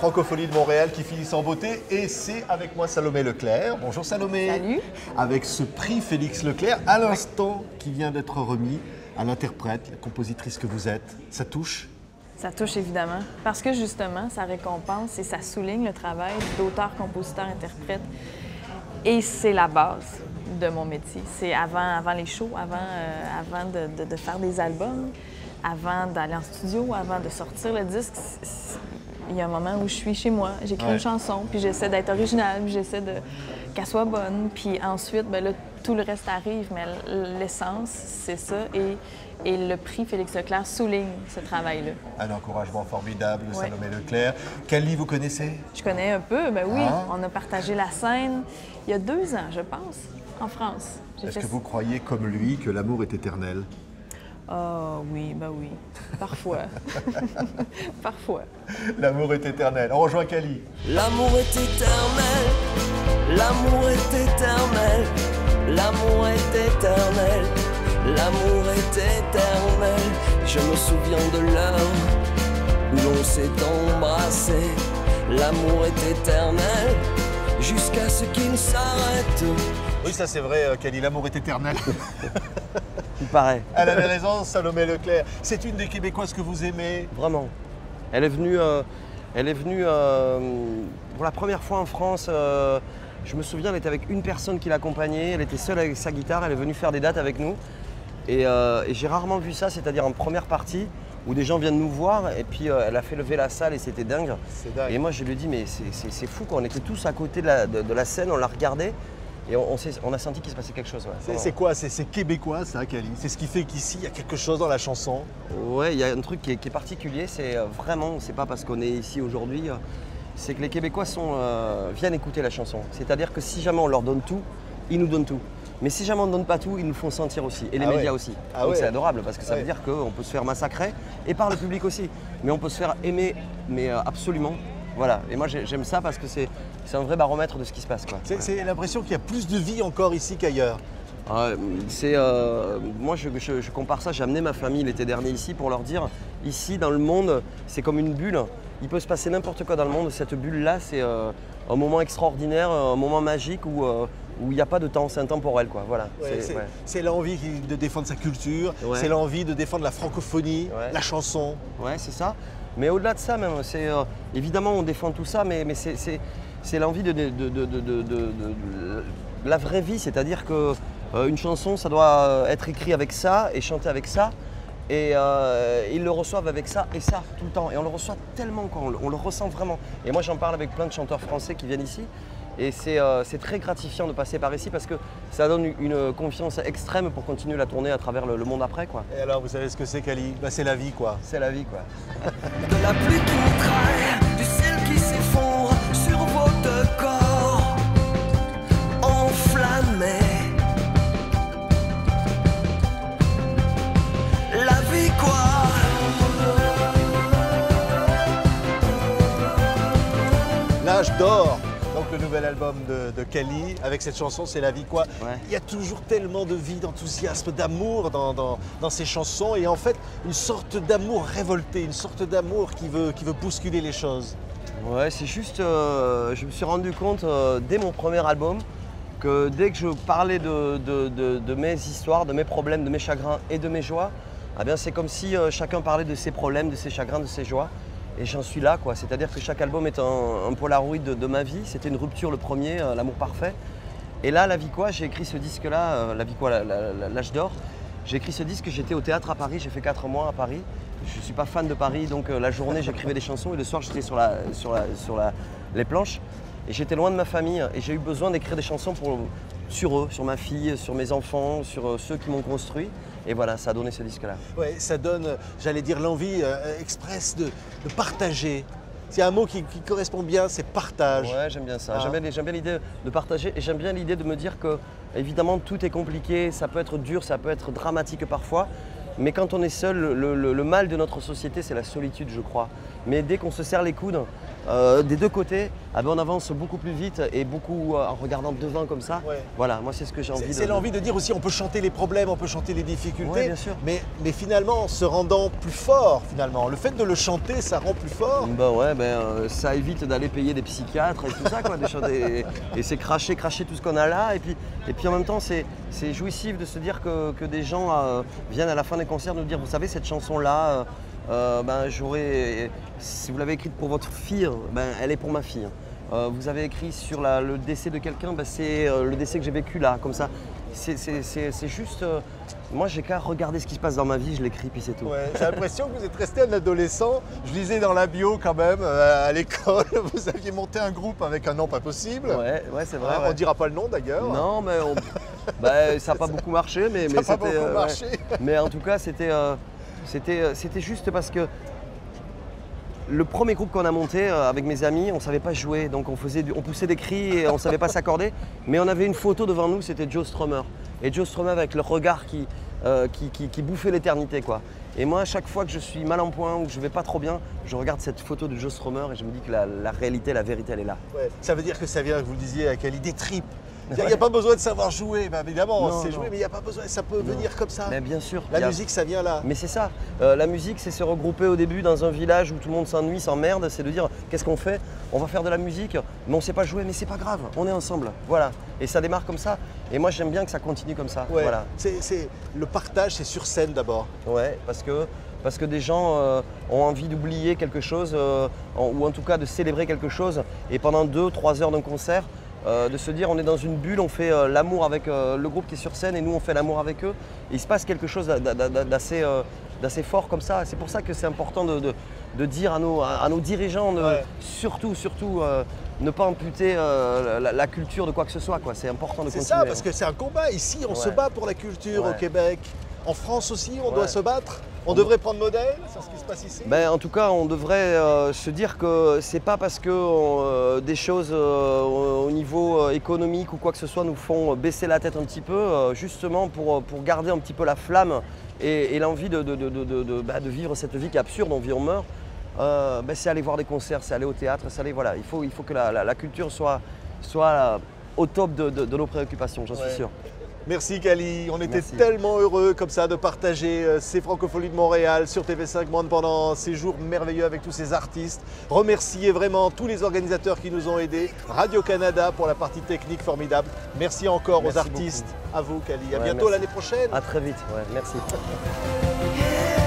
francophonie de Montréal qui finissent en beauté. Et c'est avec moi Salomé Leclerc. Bonjour Salomé. Salut. Avec ce prix Félix Leclerc, à l'instant, qui vient d'être remis à l'interprète, la compositrice que vous êtes. Ça touche? Ça touche évidemment, parce que justement, ça récompense et ça souligne le travail d'auteur, compositeur, interprète. Et c'est la base de mon métier. C'est avant les shows, avant de faire des albums, avant d'aller en studio, avant de sortir le disque. Il y a un moment où je suis chez moi, j'écris une chanson, puis j'essaie d'être originale, puis j'essaie qu'elle soit bonne. Puis ensuite, bien là, tout le reste arrive, mais l'essence, c'est ça. Et le prix Félix Leclerc souligne ce travail-là. Un encouragement formidable de Salomé Leclerc. Cali, vous connaissez? Je connais un peu, ben oui. On a partagé la scène il y a 2 ans, je pense, en France. Est-ce que vous croyez, comme lui, que l'amour est éternel? Ah oui, ben oui. Parfois. Parfois. L'amour est éternel. On rejoint Cali. L'amour est éternel. L'amour est éternel. L'amour est éternel. L'amour est éternel. Je me souviens de l'heure où l'on s'est embrassé. L'amour est éternel jusqu'à ce qu'il s'arrête. Oui, ça c'est vrai, Cali, l'amour est éternel. Il paraît. Elle avait raison, Salomé Leclerc. C'est une des Québécoises que vous aimez? Vraiment. Elle est venue pour la première fois en France. Je me souviens, elle était avec une personne qui l'accompagnait. Elle était seule avec sa guitare. Elle est venue faire des dates avec nous. Et j'ai rarement vu ça, c'est-à-dire en première partie, où des gens viennent nous voir. Et puis elle a fait lever la salle et c'était dingue. C'est dingue. Et moi, je lui ai dit, mais c'est fou, quoi. On était tous à côté de la scène, on la regardait. Et on a senti qu'il se passait quelque chose. Ouais. C'est quoi? C'est québécois, ça, Cali? C'est ce qui fait qu'ici, il y a quelque chose dans la chanson? Ouais, il y a un truc qui est particulier, c'est vraiment, c'est pas parce qu'on est ici aujourd'hui, c'est que les Québécois viennent écouter la chanson. C'est-à-dire que si jamais on leur donne tout, ils nous donnent tout. Mais si jamais on ne donne pas tout, ils nous font sentir aussi. Et les médias aussi. Donc c'est adorable parce que ça veut dire qu'on peut se faire massacrer et par le public aussi. Mais on peut se faire aimer, mais absolument. Voilà, et moi j'aime ça parce que c'est un vrai baromètre de ce qui se passe. C'est l'impression qu'il y a plus de vie encore ici qu'ailleurs. Moi je compare ça, j'ai amené ma famille l'été dernier ici pour leur dire, ici dans le monde, c'est comme une bulle. Il peut se passer n'importe quoi dans le monde, cette bulle-là c'est un moment extraordinaire, un moment magique où il n'y a pas de temps, c'est intemporel. Voilà. C'est l'envie de défendre sa culture, c'est l'envie de défendre la francophonie, la chanson. Ouais, c'est ça. Mais au-delà de ça même, évidemment on défend tout ça, mais c'est l'envie de la vraie vie, c'est-à-dire qu'une chanson ça doit être écrit avec ça et chanter avec ça, et ils le reçoivent avec ça et ça tout le temps, et on le reçoit tellement qu'on le ressent vraiment. Et moi j'en parle avec plein de chanteurs français qui viennent ici, et c'est très gratifiant de passer par ici parce que ça donne une confiance extrême pour continuer la tournée à travers le monde après. Et alors, vous savez ce que c'est, Cali? C'est la vie, quoi. C'est la vie, quoi. De la pluie qui mitraille, du ciel qui s'effondre sur votre corps enflammé. La vie, quoi. L'âge d'or. Donc le nouvel album de Cali, avec cette chanson, c'est la vie, quoi. Il y a toujours tellement de vie, d'enthousiasme, d'amour dans ces chansons, et en fait une sorte d'amour révolté, une sorte d'amour qui veut bousculer les choses. Ouais, c'est juste, je me suis rendu compte dès mon premier album que dès que je parlais de mes histoires, de mes problèmes, de mes chagrins et de mes joies, eh bien c'est comme si chacun parlait de ses problèmes, de ses chagrins, de ses joies. Et j'en suis là, quoi. C'est-à-dire que chaque album est un polaroid de ma vie. C'était une rupture, le premier, l'amour parfait. Et là, la vie, quoi, j'ai écrit ce disque-là, la vie, quoi, l'âge d'or. J'ai écrit ce disque, j'étais au théâtre à Paris, j'ai fait 4 mois à Paris. Je ne suis pas fan de Paris, donc la journée, j'écrivais des chansons et le soir, j'étais sur les planches. Et j'étais loin de ma famille et j'ai eu besoin d'écrire des chansons sur eux, sur ma fille, sur mes enfants, sur ceux qui m'ont construit. Et voilà, ça a donné ce disque-là. Ouais, ça donne, j'allais dire, l'envie expresse de partager. C'est un mot qui correspond bien, c'est partage. Ouais, j'aime bien ça. J'aime bien l'idée de partager et j'aime bien l'idée de me dire que, évidemment, tout est compliqué, ça peut être dur, ça peut être dramatique parfois. Mais quand on est seul, le mal de notre société, c'est la solitude, je crois. Mais dès qu'on se serre les coudes, des deux côtés, ah ben on avance beaucoup plus vite et beaucoup en regardant devant comme ça. Ouais. Voilà, moi c'est ce que j'ai envie de... C'est l'envie de dire aussi, on peut chanter les problèmes, on peut chanter les difficultés, Ouais, bien sûr. mais finalement, en se rendant plus fort, finalement. Le fait de le chanter, ça rend plus fort. Ben ouais, ça évite d'aller payer des psychiatres et tout ça, quoi, et c'est cracher tout ce qu'on a là. Et puis en même temps, c'est jouissif de se dire que des gens viennent à la fin des concerts nous dire, vous savez, cette chanson-là, si vous l'avez écrite pour votre fille, elle est pour ma fille. Vous avez écrit sur le décès de quelqu'un, c'est le décès que j'ai vécu là, comme ça. C'est juste, moi j'ai qu'à regarder ce qui se passe dans ma vie, je l'écris puis c'est tout. Ouais, j'ai l'impression que vous êtes resté un adolescent. Je lisais dans la bio quand même, à l'école, vous aviez monté un groupe avec un nom pas possible. Ouais, c'est vrai. On dira pas le nom d'ailleurs. Non, mais ça n'a pas beaucoup marché, mais Ça n'a pas beaucoup marché. Mais en tout cas, c'était juste parce que le premier groupe qu'on a monté avec mes amis, on ne savait pas jouer, donc on poussait des cris et on ne savait pas s'accorder. Mais on avait une photo devant nous, c'était Joe Strummer. Et Joe Strummer avec le regard qui bouffait l'éternité, quoi. Et moi, à chaque fois que je suis mal en point ou que je ne vais pas trop bien, je regarde cette photo de Joe Strummer et je me dis que la réalité, la vérité, elle est là. Ouais. Ça veut dire que ça vient, vous le disiez, avec l'idée trip. Il n'y a pas besoin de savoir jouer, évidemment, on sait jouer, mais il n'y a pas besoin, ça peut venir comme ça. Mais bien sûr. La musique, ça vient là. Mais c'est ça, la musique, c'est se regrouper au début dans un village où tout le monde s'ennuie, s'emmerde, c'est de dire qu'est-ce qu'on fait? On va faire de la musique, mais on ne sait pas jouer, mais c'est pas grave, on est ensemble, voilà. Et ça démarre comme ça, et moi j'aime bien que ça continue comme ça, Ouais. voilà. Le partage, c'est sur scène d'abord. Ouais, parce que des gens ont envie d'oublier quelque chose, ou en tout cas de célébrer quelque chose, et pendant 2-3 heures d'un concert, de se dire on est dans une bulle, on fait l'amour avec le groupe qui est sur scène et nous on fait l'amour avec eux. Et il se passe quelque chose d'assez fort comme ça. C'est pour ça que c'est important de dire à nos dirigeants surtout ne pas amputer la culture de quoi que ce soit, quoi. C'est important de continuer. C'est ça, parce que c'est un combat. Ici, on se bat pour la culture au Québec. En France aussi, on doit se battre. On devrait prendre modèle sur ce qui se passe ici. En tout cas, on devrait se dire que c'est pas parce que des choses au niveau économique ou quoi que ce soit nous font baisser la tête un petit peu, justement pour garder un petit peu la flamme et l'envie de vivre cette vie qui est absurde, on vit, on meurt. C'est aller voir des concerts, c'est aller au théâtre, c'est aller, voilà. Il faut que la culture soit au top de nos préoccupations, j'en suis sûr. Merci Kali, on était tellement heureux comme ça de partager ces Francopholies de Montréal sur TV5 Monde pendant ces jours merveilleux avec tous ces artistes. Remercier vraiment tous les organisateurs qui nous ont aidés, Radio-Canada pour la partie technique formidable. Merci encore aux artistes, à vous Kali. À bientôt l'année prochaine. À très vite, merci. Yeah.